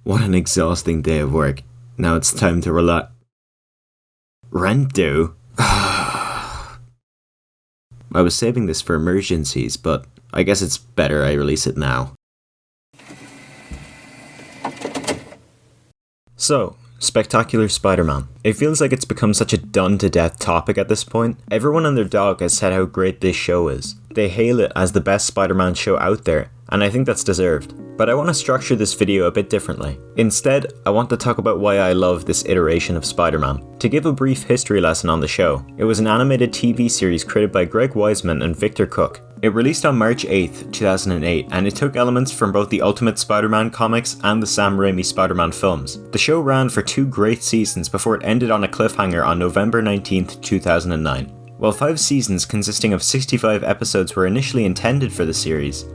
What an exhausting day of work. Now it's time to relax. Rent due? I was saving this for emergencies, but I guess it's better I release it now. So, Spectacular Spider-Man. It feels like it's become such a done-to-death topic at this point. Everyone and their dog has said how great this show is. They hail it as the best Spider-Man show out there, and I think that's deserved. But I want to structure this video a bit differently. Instead, I want to talk about why I love this iteration of Spider-Man. To give a brief history lesson on the show, it was an animated TV series created by Greg Weisman and Victor Cook. It released on March 8th, 2008, and it took elements from both the Ultimate Spider-Man comics and the Sam Raimi Spider-Man films. The show ran for 2 great seasons before it ended on a cliffhanger on November 19th, 2009. While 5 seasons consisting of 65 episodes were initially intended for the series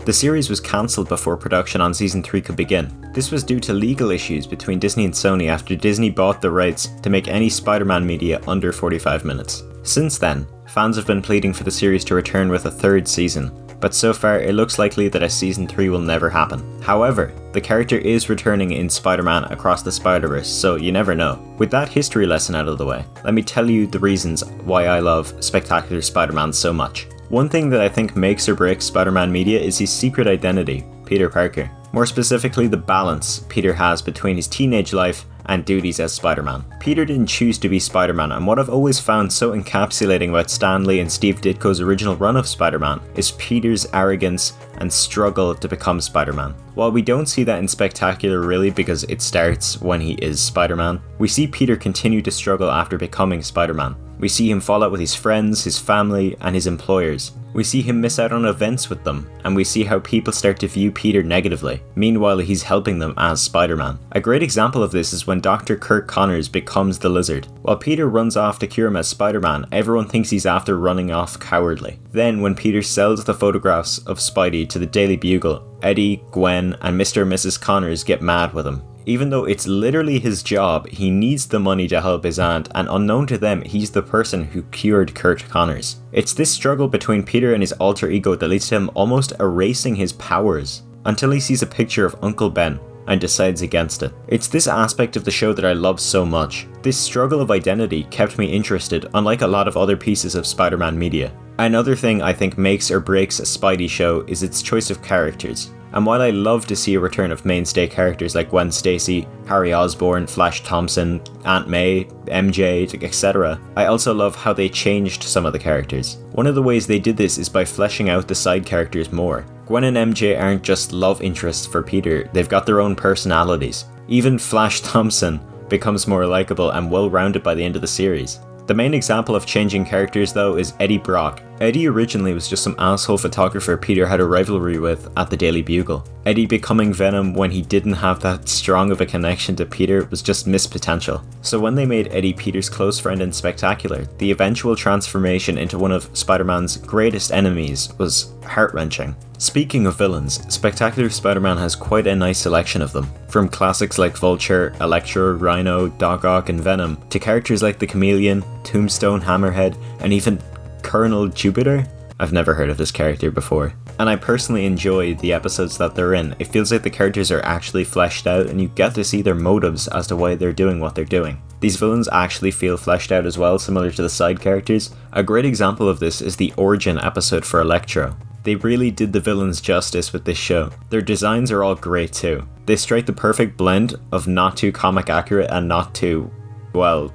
was cancelled before production on season 3 could begin. This was due to legal issues between Disney and Sony after Disney bought the rights to make any Spider-Man media under 45 minutes. Since then, fans have been pleading for the series to return with a 3rd season, but so far it looks likely that a season 3 will never happen. However, the character is returning in Spider-Man Across the Spider-Verse, so you never know. With that history lesson out of the way, let me tell you the reasons why I love Spectacular Spider-Man so much. One thing that I think makes or breaks Spider-Man media is his secret identity, Peter Parker. More specifically, the balance Peter has between his teenage life and duties as Spider-Man. Peter didn't choose to be Spider-Man, and what I've always found so encapsulating about Stan Lee and Steve Ditko's original run of Spider-Man is Peter's arrogance and struggle to become Spider-Man. While we don't see that in Spectacular really because it starts when he is Spider-Man, we see Peter continue to struggle after becoming Spider-Man. We see him fall out with his friends, his family, and his employers. We see him miss out on events with them, and we see how people start to view Peter negatively. Meanwhile, he's helping them as Spider-Man. A great example of this is when Dr. Kirk Connors becomes the Lizard. While Peter runs off to cure him as Spider-Man, everyone thinks he's after running off cowardly. Then, when Peter sells the photographs of Spidey to the Daily Bugle, Eddie, Gwen, and Mr. and Mrs. Connors get mad with him. Even though it's literally his job, he needs the money to help his aunt, and unknown to them, he's the person who cured Kurt Connors. It's this struggle between Peter and his alter ego that leads to him almost erasing his powers, until he sees a picture of Uncle Ben and decides against it. It's this aspect of the show that I love so much. This struggle of identity kept me interested, unlike a lot of other pieces of Spider-Man media. Another thing I think makes or breaks a Spidey show is its choice of characters. And while I love to see a return of mainstay characters like Gwen Stacy, Harry Osborn, Flash Thompson, Aunt May, MJ, etc., I also love how they changed some of the characters. One of the ways they did this is by fleshing out the side characters more. Gwen and MJ aren't just love interests for Peter, they've got their own personalities. Even Flash Thompson becomes more likeable and well-rounded by the end of the series. The main example of changing characters though is Eddie Brock. Eddie originally was just some asshole photographer Peter had a rivalry with at the Daily Bugle. Eddie becoming Venom when he didn't have that strong of a connection to Peter was just missed potential. So when they made Eddie Peter's close friend in Spectacular, the eventual transformation into one of Spider-Man's greatest enemies was heart-wrenching. Speaking of villains, Spectacular Spider-Man has quite a nice selection of them. From classics like Vulture, Electro, Rhino, Doc Ock and Venom, to characters like the Chameleon, Tombstone, Hammerhead, and even Colonel Jupiter? I've never heard of this character before. And I personally enjoy the episodes that they're in. It feels like the characters are actually fleshed out and you get to see their motives as to why they're doing what they're doing. These villains actually feel fleshed out as well, similar to the side characters. A great example of this is the Origin episode for Electro. They really did the villains justice with this show. Their designs are all great too. They strike the perfect blend of not too comic accurate and not too, well,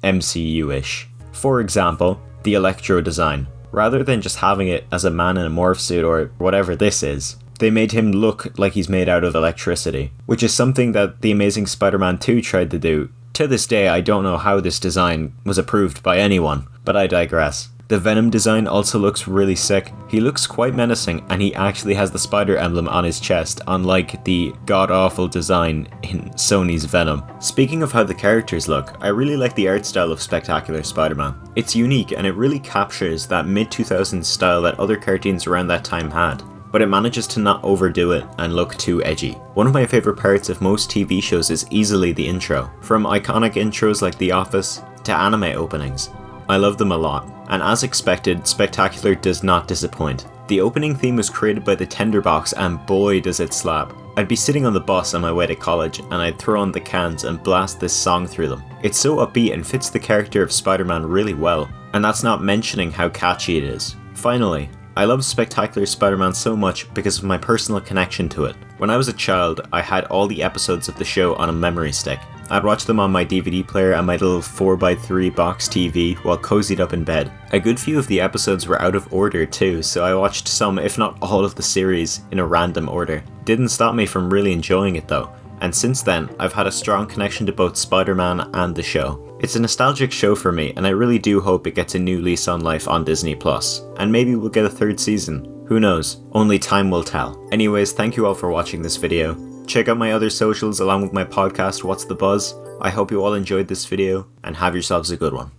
MCU-ish. For example, the Electro design. Rather than just having it as a man in a morph suit or whatever this is, they made him look like he's made out of electricity, which is something that The Amazing Spider-Man 2 tried to do. To this day, I don't know how this design was approved by anyone, but I digress. The Venom design also looks really sick. He looks quite menacing and he actually has the spider emblem on his chest, unlike the god-awful design in Sony's Venom. Speaking of how the characters look, I really like the art style of Spectacular Spider-Man. It's unique and it really captures that mid-2000s style that other cartoons around that time had, but it manages to not overdo it and look too edgy. One of my favourite parts of most TV shows is easily the intro. From iconic intros like The Office to anime openings. I love them a lot, and as expected, Spectacular does not disappoint. The opening theme was created by the Tinderbox and boy does it slap. I'd be sitting on the bus on my way to college and I'd throw on the cans and blast this song through them. It's so upbeat and fits the character of Spider-Man really well, and that's not mentioning how catchy it is. Finally, I love Spectacular Spider-Man so much because of my personal connection to it. When I was a child, I had all the episodes of the show on a memory stick. I'd watch them on my DVD player and my little 4x3 box TV while cozied up in bed. A good few of the episodes were out of order too, so I watched some, if not all of the series, in a random order. Didn't stop me from really enjoying it though, and since then, I've had a strong connection to both Spider-Man and the show. It's a nostalgic show for me, and I really do hope it gets a new lease on life on Disney+. And maybe we'll get a third season. Who knows? Only time will tell. Anyways, thank you all for watching this video. Check out my other socials along with my podcast, What's the Buzz. I hope you all enjoyed this video, and have yourselves a good one.